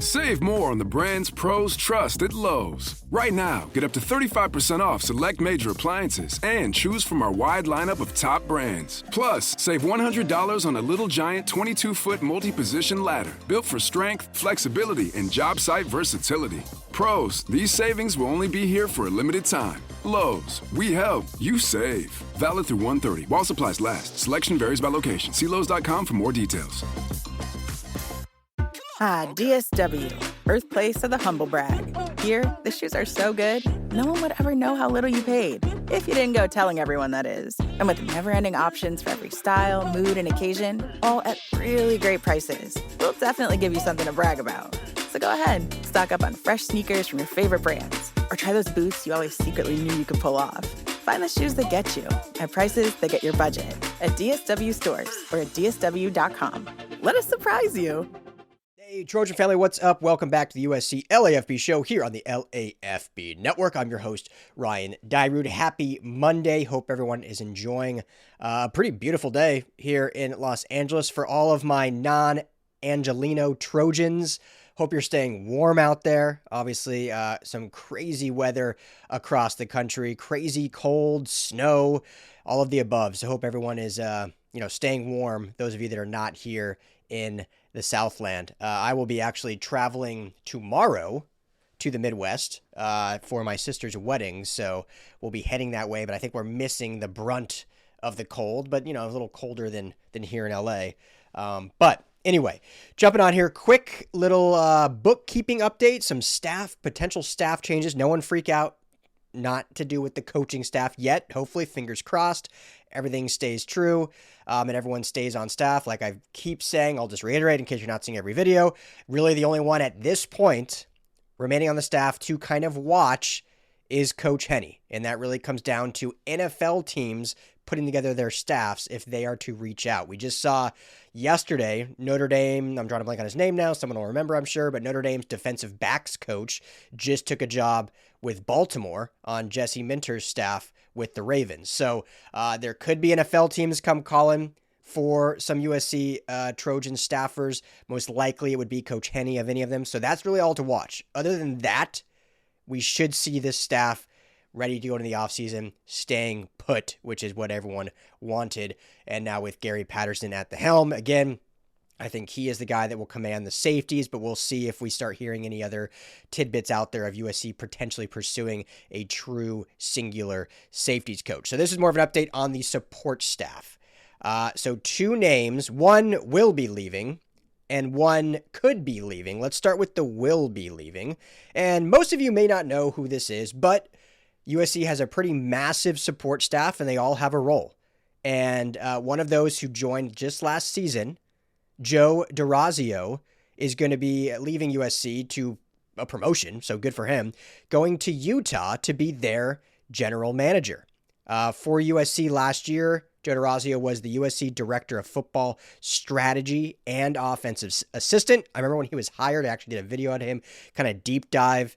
Save more on the brands pros trust at Lowe's. Right now, get up to 35% off select major appliances and choose from our wide lineup of top brands. Plus, save $100 on a Little Giant 22-foot multi-position ladder built for strength, flexibility, and job site versatility. Pros, these savings will only be here for a limited time. Lowe's, we help, you save. Valid through 1/30 while supplies last. Selection varies by location. See Lowes.com for more details. DSW, birthplace of the humble brag. Here, the shoes are so good, no one would ever know how little you paid, if you didn't go telling everyone, that is. And with never-ending options for every style, mood, and occasion, all at really great prices, we'll definitely give you something to brag about. So go ahead, stock up on fresh sneakers from your favorite brands, or try those boots you always secretly knew you could pull off. Find the shoes that get you at prices that get your budget at DSW stores or at DSW.com. Let us surprise you. Hey, Trojan family, what's up? Welcome back to the USC LAFB show here on the LAFB network. I'm your host, Ryan Dyrud. Happy Monday. Hope everyone is enjoying a pretty beautiful day here in Los Angeles. For all of my non-Angelino Trojans, hope you're staying warm out there. Obviously, some crazy weather across the country, crazy cold, snow, all of the above. So hope everyone is, staying warm. Those of you that are not here in the Southland. I will be actually traveling tomorrow to the Midwest for my sister's wedding, so we'll be heading that way, but I think we're missing the brunt of the cold, but, a little colder than here in LA. But anyway, jumping on here, quick little bookkeeping update, some potential staff changes. No one freak out. Not to do with the coaching staff yet. Hopefully, fingers crossed, everything stays true and everyone stays on staff. Like I keep saying, I'll just reiterate in case you're not seeing every video. Really, the only one at this point remaining on the staff to kind of watch is Coach Henne. And that really comes down to NFL teams putting together their staffs if they are to reach out. We just saw yesterday, Notre Dame, I'm drawing a blank on his name now, someone will remember, I'm sure, but Notre Dame's defensive backs coach just took a job with Baltimore on Jesse Minter's staff with the Ravens. So there could be NFL teams come calling for some USC Trojan staffers. Most likely it would be Coach Henne of any of them. So that's really all to watch. Other than that, we should see this staff ready to go into the offseason, staying put, which is what everyone wanted. And now with Gary Patterson at the helm, again, I think he is the guy that will command the safeties, but we'll see if we start hearing any other tidbits out there of USC potentially pursuing a true singular safeties coach. So this is more of an update on the support staff. So two names, one will be leaving and one could be leaving. Let's start with the will be leaving. And most of you may not know who this is, but USC has a pretty massive support staff and they all have a role. And one of those who joined just last season, Joe DeRazio, is going to be leaving USC to a promotion, so good for him, going to Utah to be their general manager. For USC last year, Joe DeRazio was the USC Director of Football Strategy and Offensive Assistant. I remember when he was hired, I actually did a video on him, kind of deep dive.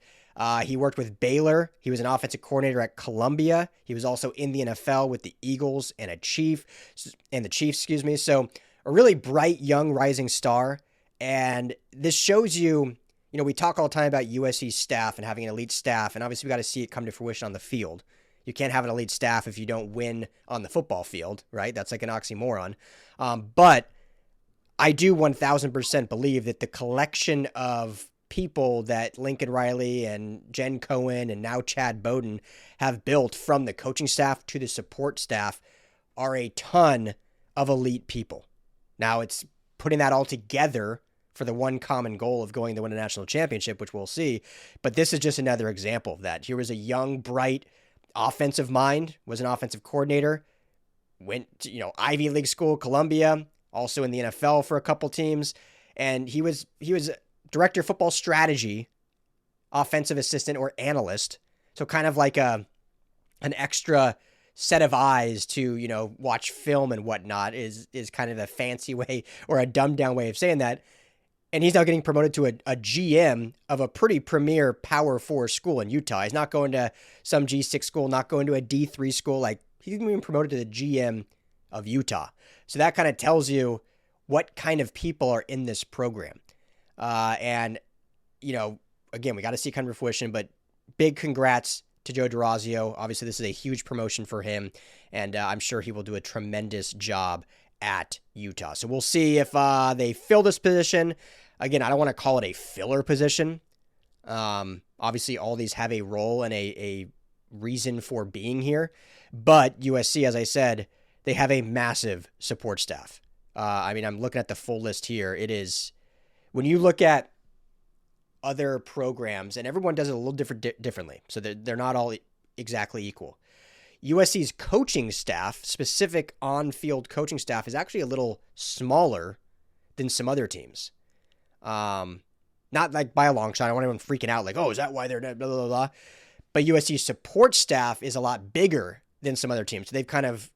He worked with Baylor. He was an offensive coordinator at Columbia. He was also in the NFL with the Eagles and the Chiefs, So a really bright, young, rising star. And this shows you, we talk all the time about USC staff and having an elite staff, and obviously we got to see it come to fruition on the field. You can't have an elite staff if you don't win on the football field, right? That's like an oxymoron. But I do 1000% believe that the collection of people that Lincoln Riley and Jen Cohen and now Chad Bowden have built, from the coaching staff to the support staff, are a ton of elite people. Now it's putting that all together for the one common goal of going to win a national championship, which we'll see. But this is just another example of that. Here was a young, bright offensive mind, was an offensive coordinator, went to, Ivy League school, Columbia, also in the NFL for a couple teams. And he was director of football strategy, offensive assistant or analyst. So kind of like an extra set of eyes to, watch film and whatnot is kind of a fancy way or a dumbed down way of saying that. And he's now getting promoted to a GM of a pretty premier Power 4 school in Utah. He's not going to some G6 school, not going to a D3 school. Like, he's being promoted to the GM of Utah. So that kind of tells you what kind of people are in this program. And again, we got to see come to fruition, but big congrats to Joe DeRosario. Obviously, this is a huge promotion for him, and I'm sure he will do a tremendous job at Utah. So we'll see if they fill this position. Again, I don't want to call it a filler position. Obviously, all these have a role and a reason for being here, but USC, as I said, they have a massive support staff. I'm looking at the full list here. It is, when you look at other programs, and everyone does it a little differently, so they're not all exactly equal. USC's coaching staff, specific on-field coaching staff, is actually a little smaller than some other teams. Not like by a long shot. I don't want anyone freaking out like, oh, is that why they're blah, blah, blah. But USC's support staff is a lot bigger than some other teams. So they've kind of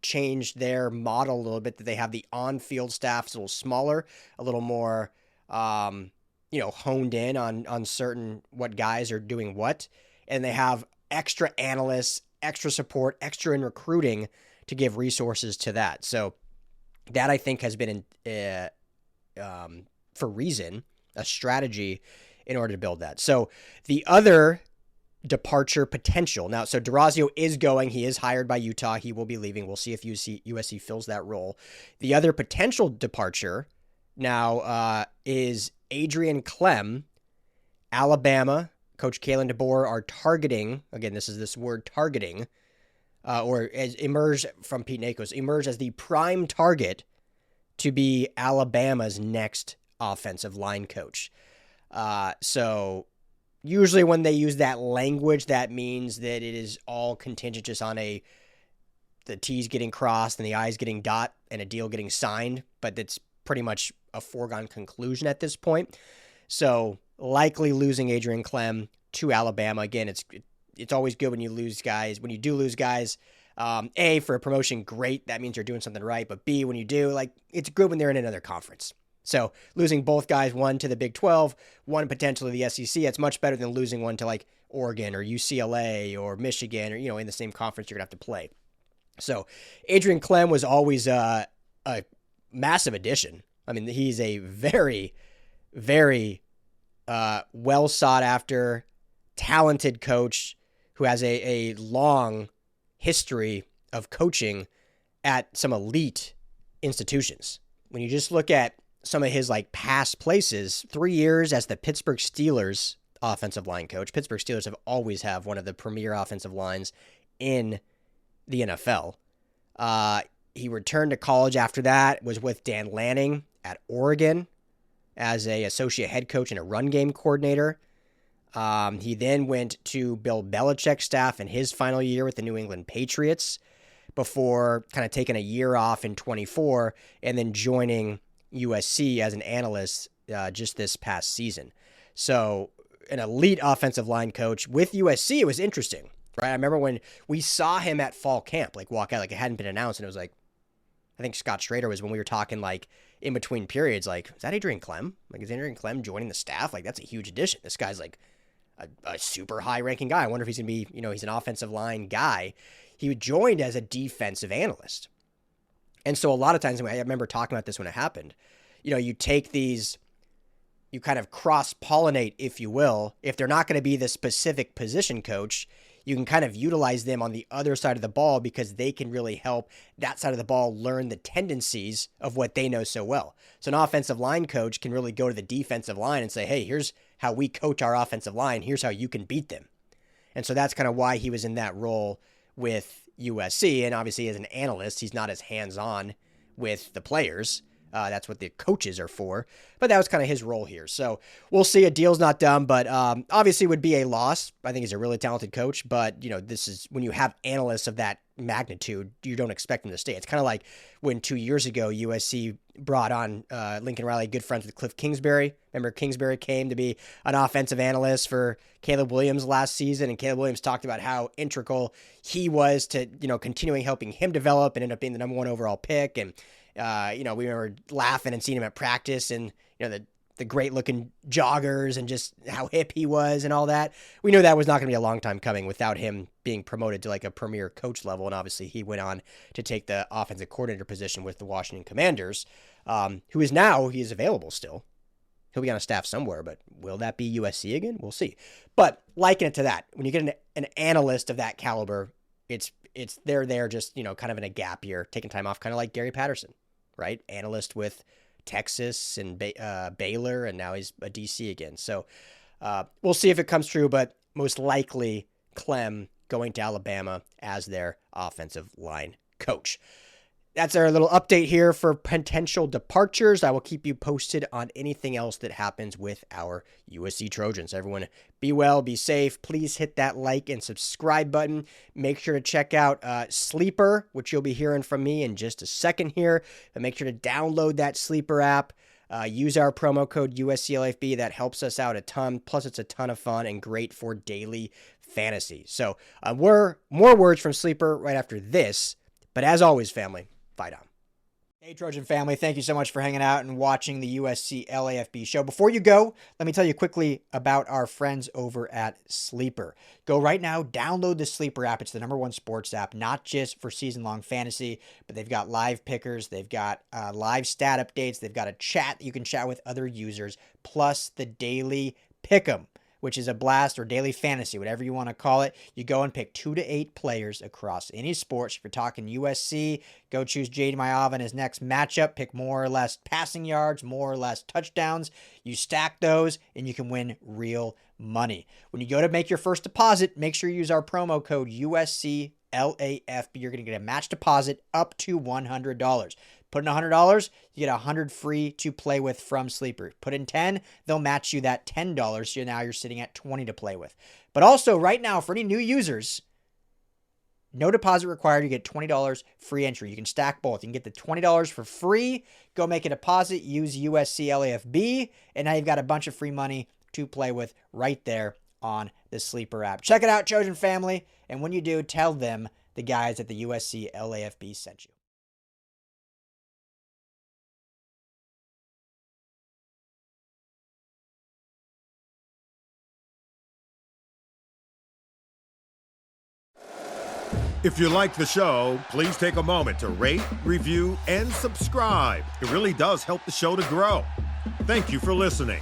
changed their model a little bit, that they have the on-field staff is a little smaller, a little more, honed in on certain what guys are doing what. And they have extra analysts, extra support, extra in recruiting to give resources to that. So that, I think, has been for reason, a strategy in order to build that. So the other departure potential now, so DeRosario is going, he is hired by Utah, he will be leaving. We'll see if USC fills that role. The other potential departure now is Adrian Klemm. Alabama, Coach Kalen DeBoer are targeting, again, this word targeting, or as emerged from Pete Nakos, emerged as the prime target to be Alabama's next offensive line coach. So usually when they use that language, that means that it is all contingent just on the T's getting crossed and the I's getting dot and a deal getting signed, but that's pretty much a foregone conclusion at this point. So likely losing Adrian Klemm to Alabama. Again, it's always good when you lose guys. When you do lose guys, A, for a promotion, great. That means you're doing something right. But B, when you do, it's good when they're in another conference. So losing both guys, one to the Big 12, one potentially the SEC, it's much better than losing one to Oregon or UCLA or Michigan or, in the same conference you're going to have to play. So Adrian Klemm was always a massive addition. He's a very, very well sought after, talented coach who has a long history of coaching at some elite institutions. When you just look at some of his past places, 3 years as the Pittsburgh Steelers offensive line coach. Pittsburgh Steelers have always have one of the premier offensive lines in the NFL. He returned to college after that, was with Dan Lanning at Oregon as a associate head coach and a run game coordinator. He then went to Bill Belichick's staff in his final year with the New England Patriots before kind of taking a year off in 24 and then joining USC as an analyst just this past season. So an elite offensive line coach with USC. It was interesting, right? I remember when we saw him at fall camp, walk out, it hadn't been announced. And it was I think Scott Schrader was when we were talking in between periods, is that Adrian Klemm? Is Adrian Klemm joining the staff? That's a huge addition. This guy's a super high ranking guy. I wonder if he's going to be, he's an offensive line guy. He joined as a defensive analyst. And so a lot of times, I remember talking about this when it happened, you take these, you kind of cross-pollinate, if you will. If they're not going to be the specific position coach, you can kind of utilize them on the other side of the ball because they can really help that side of the ball learn the tendencies of what they know so well. So an offensive line coach can really go to the defensive line and say, hey, here's how we coach our offensive line. Here's how you can beat them. And so that's kind of why he was in that role with USC. And obviously as an analyst, he's not as hands-on with the players. That's what the coaches are for. But that was kind of his role here. So we'll see. A deal's not done, but obviously would be a loss. I think he's a really talented coach, but this is when you have analysts of that magnitude, you don't expect them to stay. It's kind of like when 2 years ago USC brought on Lincoln Riley, good friends with Cliff Kingsbury. Remember, Kingsbury came to be an offensive analyst for Caleb Williams last season, and Caleb Williams talked about how integral he was to continuing helping him develop and end up being the number 1 overall pick. And we remember laughing and seeing him at practice and, the great looking joggers and just how hip he was and all that. We knew that was not going to be a long time coming without him being promoted to a premier coach level. And obviously he went on to take the offensive coordinator position with the Washington Commanders, he is available still. He'll be on a staff somewhere, but will that be USC again? We'll see. But liken it to that. When you get an analyst of that caliber, they're there just, kind of in a gap year, taking time off, kind of like Gary Patterson, right? Analyst with Texas and Baylor, and now he's a DC again. So we'll see if it comes true, but most likely Klemm going to Alabama as their offensive line coach. That's our little update here for potential departures. I will keep you posted on anything else that happens with our USC Trojans. Everyone, be well, be safe. Please hit that like and subscribe button. Make sure to check out Sleeper, which you'll be hearing from me in just a second here. But make sure to download that Sleeper app. Use our promo code USCLFB. That helps us out a ton. Plus, it's a ton of fun and great for daily fantasy. So, more words from Sleeper right after this. But as always, family, fight on. Hey, Trojan family, thank you so much for hanging out and watching the USC LAFB show. Before you go, let me tell you quickly about our friends over at Sleeper. Go right now, download the Sleeper app. It's the #1 sports app, not just for season-long fantasy, but they've got live pickers, they've got live stat updates, they've got a chat. You can chat with other users, plus the daily pick'em, which is a blast, or daily fantasy, whatever you want to call it. You go and pick 2 to 8 players across any sports. If you're talking USC, go choose Jade Mayav in his next matchup. Pick more or less passing yards, more or less touchdowns. You stack those, and you can win real money. When you go to make your first deposit, make sure you use our promo code USCLAFB. You're going to get a match deposit up to $100. Put in $100, you get $100 free to play with from Sleeper. Put in $10, they'll match you that $10, so now you're sitting at $20 to play with. But also, right now, for any new users, no deposit required. You get $20 free entry. You can stack both. You can get the $20 for free. Go make a deposit. Use USC LAFB, and now you've got a bunch of free money to play with right there on the Sleeper app. Check it out, Trojan family, and when you do, tell them the guys at the USC LAFB sent you. If you like the show, please take a moment to rate, review, and subscribe. It really does help the show to grow. Thank you for listening.